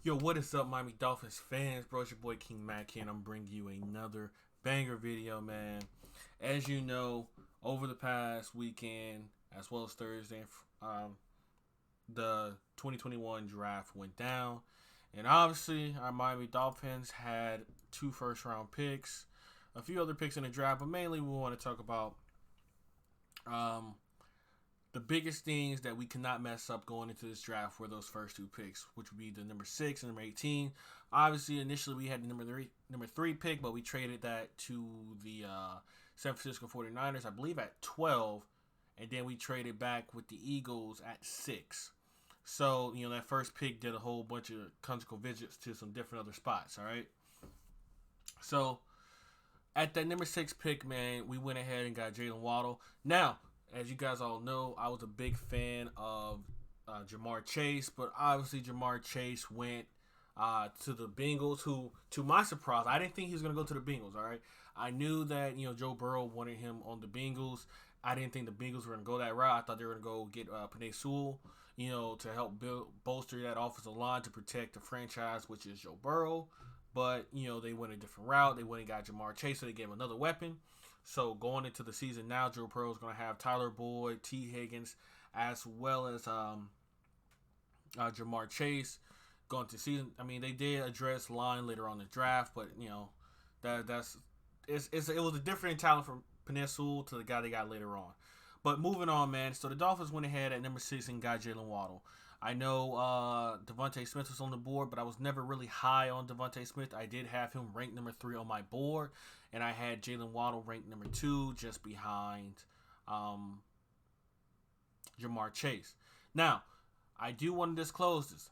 Yo, what is up, Miami Dolphins fans? Bro, it's your boy King Mac here, and I'm bringing you another banger video, man. As you know, over the past weekend, as well as Thursday, the 2021 draft went down. And obviously, our Miami Dolphins had 2 first-round picks, a few other picks in the draft, but mainly we want to talk about the biggest things that we cannot mess up going into this draft were those first 2 picks, which would be the number 6 and number 18. Obviously, initially we had the number three pick, but we traded that to the San Francisco 49ers, I believe at 12, and then we traded back with the Eagles at 6. So, that first pick did a whole bunch of conjugal visits to some different other spots, all right? So, at that number 6 pick, man, we went ahead and got Jalen Waddle. Now, as you guys all know, I was a big fan of Ja'Marr Chase, but obviously Ja'Marr Chase went to the Bengals, who, to my surprise, I didn't think he was going to go to the Bengals, all right? I knew that, Joe Burrow wanted him on the Bengals. I didn't think the Bengals were going to go that route. I thought they were going to go get Penei Sewell, to help bolster that offensive line to protect the franchise, which is Joe Burrow. But, they went a different route. They went and got Ja'Marr Chase, so they gave him another weapon. So going into the season now, Joe Burrow is going to have Tyler Boyd, T. Higgins, as well as Ja'Marr Chase going to season. I mean, they did address line later on in the draft, but it was a different talent from Penei Sewell to the guy they got later on. But moving on, man. So the Dolphins went ahead at number 6 and got Jalen Waddle. I know Devonta Smith was on the board, but I was never really high on Devonta Smith. I did have him ranked number 3 on my board, and I had Jalen Waddle ranked number 2, just behind Ja'Marr Chase. Now, I do want to disclose this.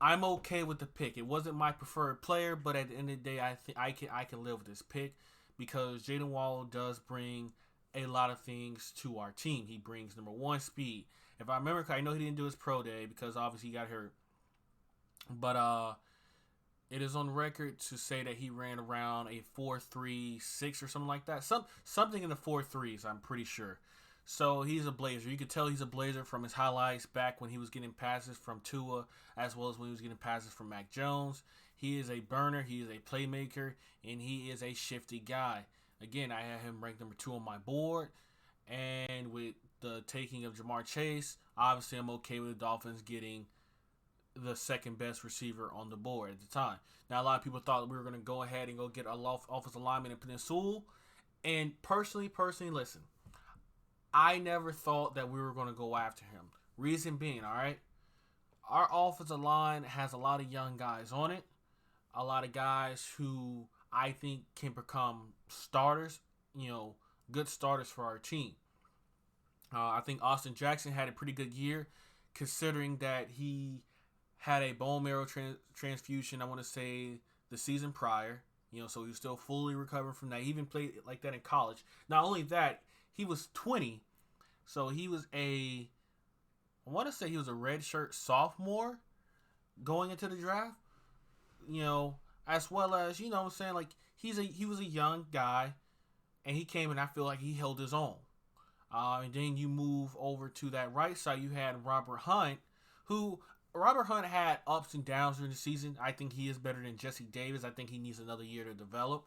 I'm okay with the pick. It wasn't my preferred player, but at the end of the day, I think I can live with this pick because Jayden Waddle does bring a lot of things to our team. He brings, number 1, speed. If I remember, I know he didn't do his pro day because obviously he got hurt. But it is on record to say that he ran around a 4.36 or something like that. Something in the 4.3s, I'm pretty sure. So he's a blazer. You could tell he's a blazer from his highlights back when he was getting passes from Tua, as well as when he was getting passes from Mac Jones. He is a burner. He is a playmaker, and he is a shifty guy. Again, I have him ranked number 2 on my board. And with the taking of Ja'Marr Chase, obviously I'm okay with the Dolphins getting the second best receiver on the board at the time. Now, a lot of people thought we were going to go ahead and go get a offensive lineman in Penei Sewell. And personally, listen, I never thought that we were going to go after him. Reason being, all right, our offensive line has a lot of young guys on it. A lot of guys who I think can become starters, good starters for our team. I think Austin Jackson had a pretty good year, considering that he had a bone marrow transfusion, I want to say, the season prior. So he was still fully recovering from that. He even played like that in college. Not only that, he was 20, so he was I want to say he was a redshirt sophomore going into the draft. As well as, what I'm saying, like he was a young guy, and he came and I feel like he held his own. And then you move over to that right side, you had Robert Hunt, who Robert Hunt had ups and downs during the season. I think he is better than Jesse Davis. I think he needs another year to develop.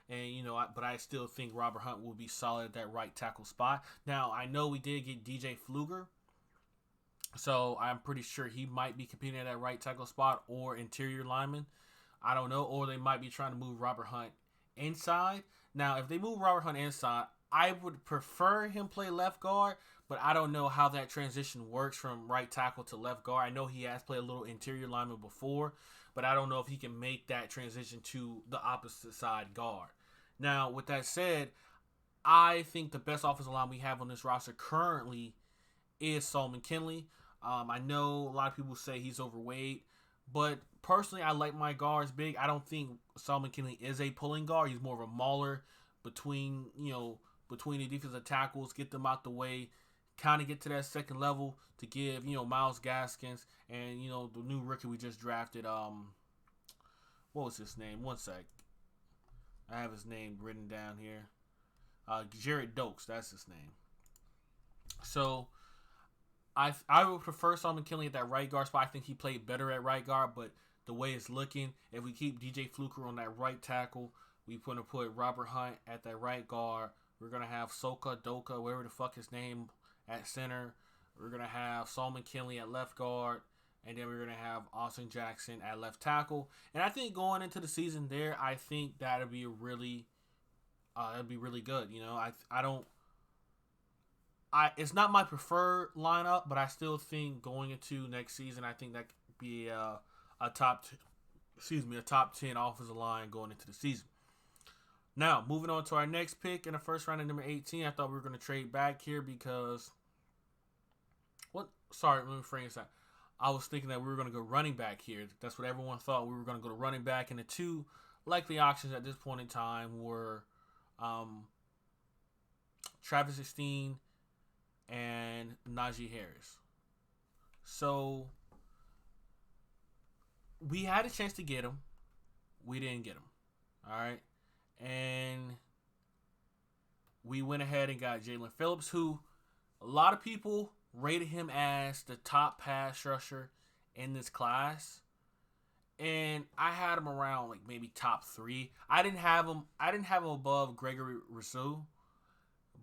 And, but I still think Robert Hunt will be solid at that right tackle spot. Now, I know we did get DJ Fluger, so I'm pretty sure he might be competing at that right tackle spot or interior lineman. I don't know. Or they might be trying to move Robert Hunt inside. Now, if they move Robert Hunt inside, I would prefer him play left guard, but I don't know how that transition works from right tackle to left guard. I know he has played a little interior lineman before, but I don't know if he can make that transition to the opposite side guard. Now, with that said, I think the best offensive line we have on this roster currently is Solomon Kinley. I know a lot of people say he's overweight, but personally, I like my guards big. I don't think Solomon Kinley is a pulling guard. He's more of a mauler between the defensive tackles, get them out the way, kind of get to that second level to give, Myles Gaskins and, the new rookie we just drafted. What was his name? One sec. I have his name written down here. Jared Dokes, that's his name. So I would prefer Solomon Kinley at that right guard spot. I think he played better at right guard, but the way it's looking. If we keep DJ Fluker on that right tackle, we're going to put Robert Hunt at that right guard. We're going to have Doka, whatever the fuck his name, at center. We're going to have Solomon Kinley at left guard. And then we're going to have Austin Jackson at left tackle. And I think going into the season there, I think that'd be really good. You know, it's not my preferred lineup, but I still think going into next season, I think that could be a top 10 offensive line going into the season. Now, moving on to our next pick in the first round at number 18, I thought we were going to trade back here because let me phrase that. I was thinking that we were going to go running back here. That's what everyone thought. We were going to go to running back, and the two likely options at this point in time were Travis Estienne and Najee Harris. So we had a chance to get him. We didn't get him. All right. And we went ahead and got Jalen Phillips, who a lot of people rated him as the top pass rusher in this class. And I had him around like maybe top 3. I didn't have him above Gregory Rousseau,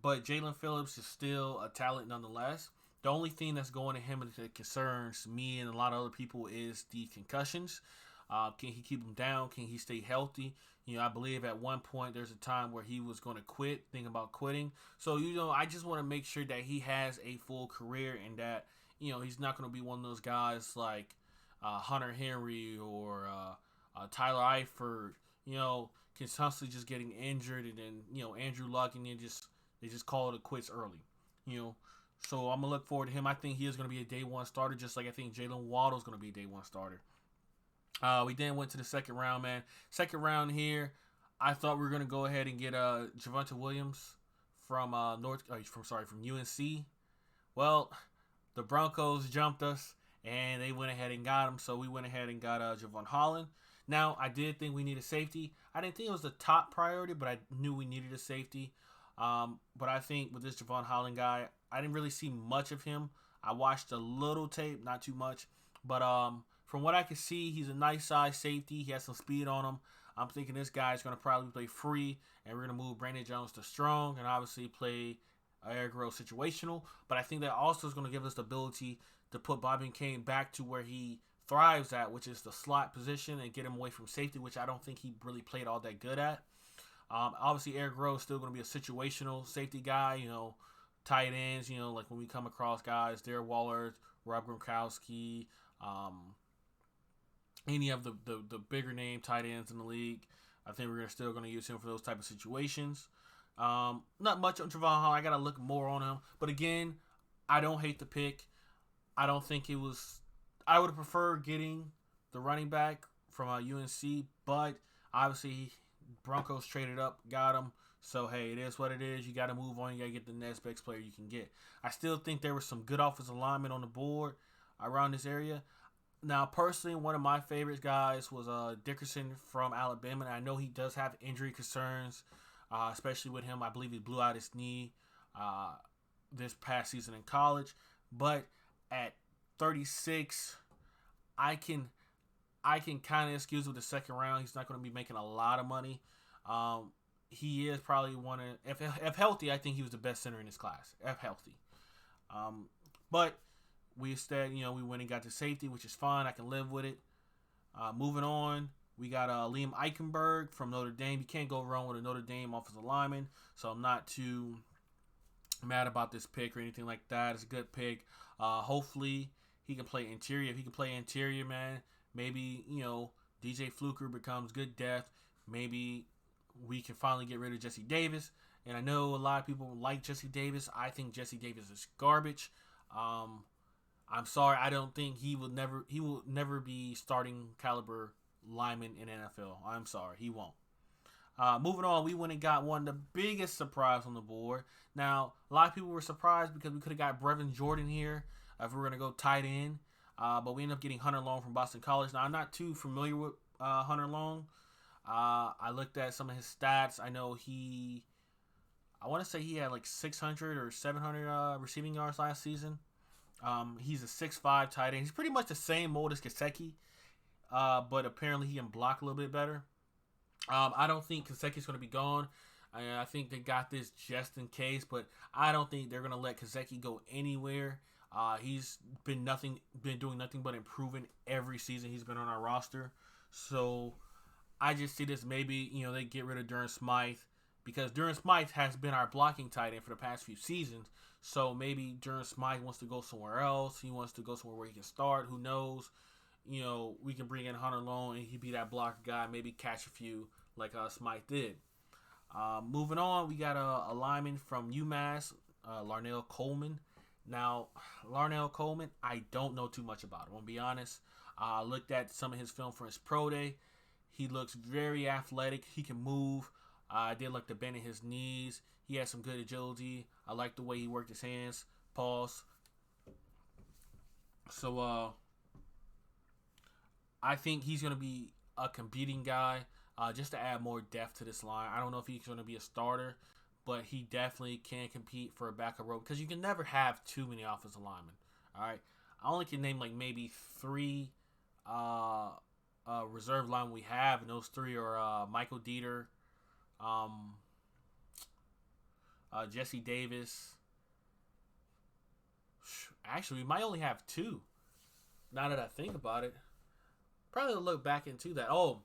but Jalen Phillips is still a talent nonetheless. The only thing that's going to him that concerns me and a lot of other people is the concussions. Can he keep them down? Can he stay healthy? You know, I believe at one point there's a time where he was going to quit, thinking about quitting. So, you know, I just want to make sure that he has a full career and that, you know, he's not going to be one of those guys like Hunter Henry or Tyler Eifert, you know, constantly just getting injured, and then, you know, Andrew Luck, and they just call it a quits early, you know. So I'm going to look forward to him. I think he is going to be a day one starter, just like I think Jalen Waddle is going to be a day one starter. We then went to the second round, man. Second round here, I thought we were going to go ahead and get Javonte Williams from UNC. Well, the Broncos jumped us, and they went ahead and got him, so we went ahead and got Javon Holland. Now, I did think we needed safety. I didn't think it was the top priority, but I knew we needed a safety. But I think with this Javon Holland guy, I didn't really see much of him. I watched a little tape, not too much. But from what I could see, he's a nice size safety. He has some speed on him. I'm thinking this guy's going to probably play free, and we're going to move Brandon Jones to strong and obviously play Eric Rose situational. But I think that also is going to give us the ability to put Bobby Kane back to where he thrives at, which is the slot position, and get him away from safety, which I don't think he really played all that good at. Obviously, Eric Rose is still going to be a situational safety guy, you know, tight ends, you know, like when we come across guys, Darren Waller, Rob Gronkowski, any of the bigger name tight ends in the league. I think we're still going to use him for those type of situations. Not much on Javon Holland. I got to look more on him. But again, I don't hate the pick. I don't think it was... I would have preferred getting the running back from UNC, but obviously Broncos traded up, got him. So, hey, it is what it is. You got to move on. You got to get the next best player you can get. I still think there was some good offensive linemen on the board around this area. Now, personally, one of my favorite guys was Dickerson from Alabama. And I know he does have injury concerns, especially with him. I believe he blew out his knee this past season in college. But at 36, I can kind of excuse with the second round. He's not going to be making a lot of money. He is probably one of, if healthy, I think he was the best center in his class. If healthy. But we instead, you know, we went and got the safety, which is fine. I can live with it. Moving on, we got Liam Eichenberg from Notre Dame. You can't go wrong with a Notre Dame offensive lineman, so I'm not too mad about this pick or anything like that. It's a good pick. Hopefully, he can play interior. If he can play interior, man, maybe, you know, DJ Fluker becomes good depth. Maybe we can finally get rid of Jesse Davis. And I know a lot of people like Jesse Davis. I think Jesse Davis is garbage. I'm sorry. I don't think he will never be starting caliber lineman in NFL. I'm sorry. He won't. Moving on, we went and got one of the biggest surprise on the board. Now, a lot of people were surprised because we could have got Brevin Jordan here if we were going to go tight end. But we ended up getting Hunter Long from Boston College. Now, I'm not too familiar with Hunter Long. I looked at some of his stats. I know I want to say he had like 600 or 700 receiving yards last season. He's a 6'5" tight end. He's pretty much the same mold as Gesicki. but apparently he can block a little bit better. I don't think Kaseki's going to be gone. I think they got this just in case, but I don't think they're going to let Kaseki go anywhere. He's been doing nothing but improving every season he's been on our roster. So I just see this maybe they get rid of Durham Smythe because Durham Smythe has been our blocking tight end for the past few seasons. So maybe Durham Smythe wants to go somewhere else. He wants to go somewhere where he can start. Who knows? We can bring in Hunter Long and he'd be that block guy. Maybe catch a few like Smythe did. Moving on, we got a lineman from UMass, Larnell Coleman. Now, Larnell Coleman, I don't know too much about him. I'm going to be honest. I looked at some of his film for his pro day. He looks very athletic. He can move. I did like the bend in his knees. He has some good agility. I like the way he worked his hands. Pause. So, I think he's going to be a competing guy just to add more depth to this line. I don't know if he's going to be a starter, but he definitely can compete for a backup role because you can never have too many offensive linemen. All right, I only can name like maybe 3 reserve line we have, and those 3 are Michael Dieter, Jesse Davis. Actually, we might only have 2. Now that I think about it, probably look back into that. Oh,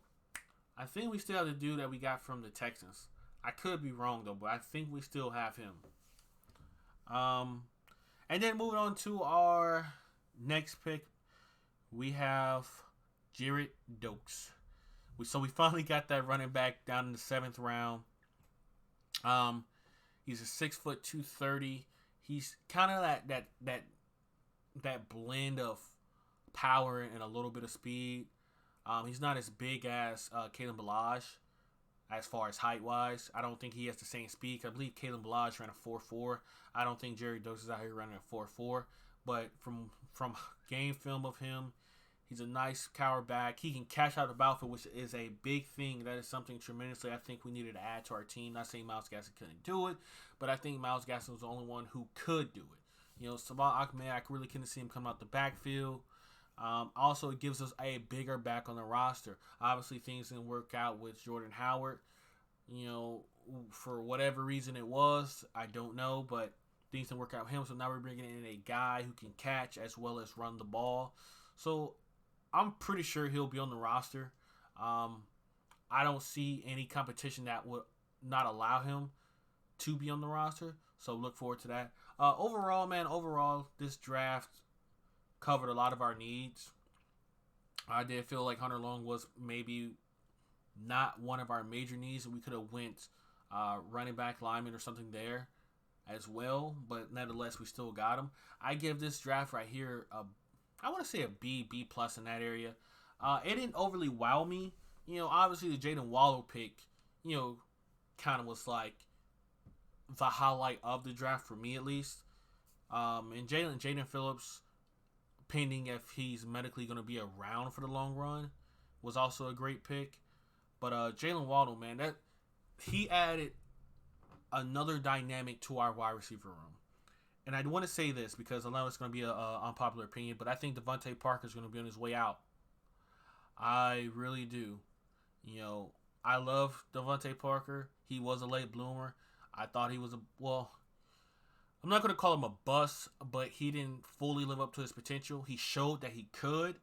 I think we still have the dude that we got from the Texans. I could be wrong though, but I think we still have him. And then moving on to our next pick, we have Jared Dokes. So we finally got that running back down in the 7th round. He's a 6 foot 230. He's kind of that blend of power and a little bit of speed. He's not as big as Kalen Ballage as far as height-wise. I don't think he has the same speed. I believe Kalen Ballage ran a 4.4. I don't think Jerry Dokes is out here running a 4.4. But from game film of him, he's a nice cower back. He can catch out the backfield, which is a big thing. That is something tremendously I think we needed to add to our team. Not saying Myles Gaskin couldn't do it, but I think Myles Gaskin was the only one who could do it. Sabah Ahmed, I really couldn't see him come out the backfield. Also, it gives us a bigger back on the roster. Obviously, things didn't work out with Jordan Howard. For whatever reason it was, I don't know, but things didn't work out with him. So now we're bringing in a guy who can catch as well as run the ball. So I'm pretty sure he'll be on the roster. I don't see any competition that would not allow him to be on the roster. So look forward to that. Overall, this draft covered a lot of our needs. I did feel like Hunter Long was maybe not one of our major needs. We could have went running back, lineman, or something there as well. But nevertheless, we still got him. I give this draft right here I want to say a B plus in that area. It didn't overly wow me. Obviously the Jayden Waddle pick, kind of was like the highlight of the draft for me at least. And Jaden Phillips, pending if he's medically going to be around for the long run, was also a great pick. But Jaylen Waddle, man, that he added another dynamic to our wide receiver room. And I want to say this because I know it's going to be an unpopular opinion, but I think Devonta Parker is going to be on his way out. I really do. I love Devonta Parker. He was a late bloomer. I thought he was I'm not going to call him a bust, but he didn't fully live up to his potential. He showed that he could,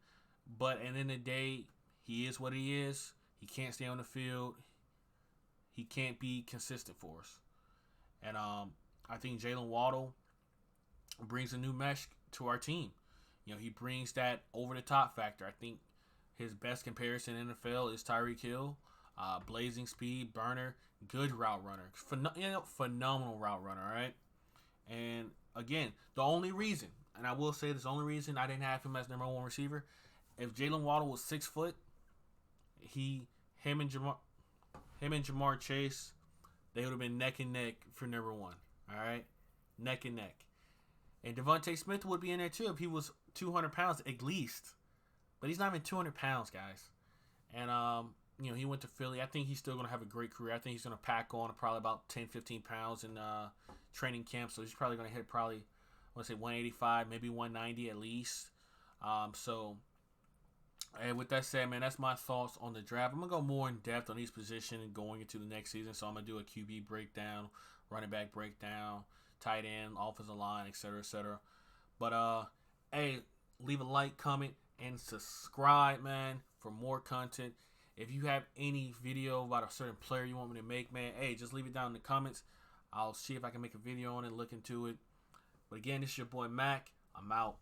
but at the end of the day, he is what he is. He can't stay on the field. He can't be consistent for us. And I think Jaylen Waddle brings a new mesh to our team. He brings that over-the-top factor. I think his best comparison in the NFL is Tyreek Hill. Blazing speed, burner, good route runner. Phenomenal route runner, all right? And again, the only reason, and I will say this, the only reason I didn't have him as number 1 receiver, if Jalen Waddle was 6 foot, him and Jamar Chase, they would have been neck and neck for number 1. All right, neck and neck. And Devontae Smith would be in there too if he was 200 pounds at least, but he's not even 200 pounds, guys. And he went to Philly. I think he's still going to have a great career. I think he's going to pack on probably about 10, 15 pounds in training camp. So he's probably going to hit I want to say 185, maybe 190 at least. So And with that said, man, that's my thoughts on the draft. I'm gonna go more in depth on each position going into the next season. So I'm gonna do a QB breakdown, running back breakdown, tight end, offensive line, etc., etc. But hey, leave a like, comment, and subscribe, man, for more content. If you have any video about a certain player you want me to make, man, hey, just leave it down in the comments. I'll see if I can make a video on it, look into it. But again, this is your boy Mac. I'm out.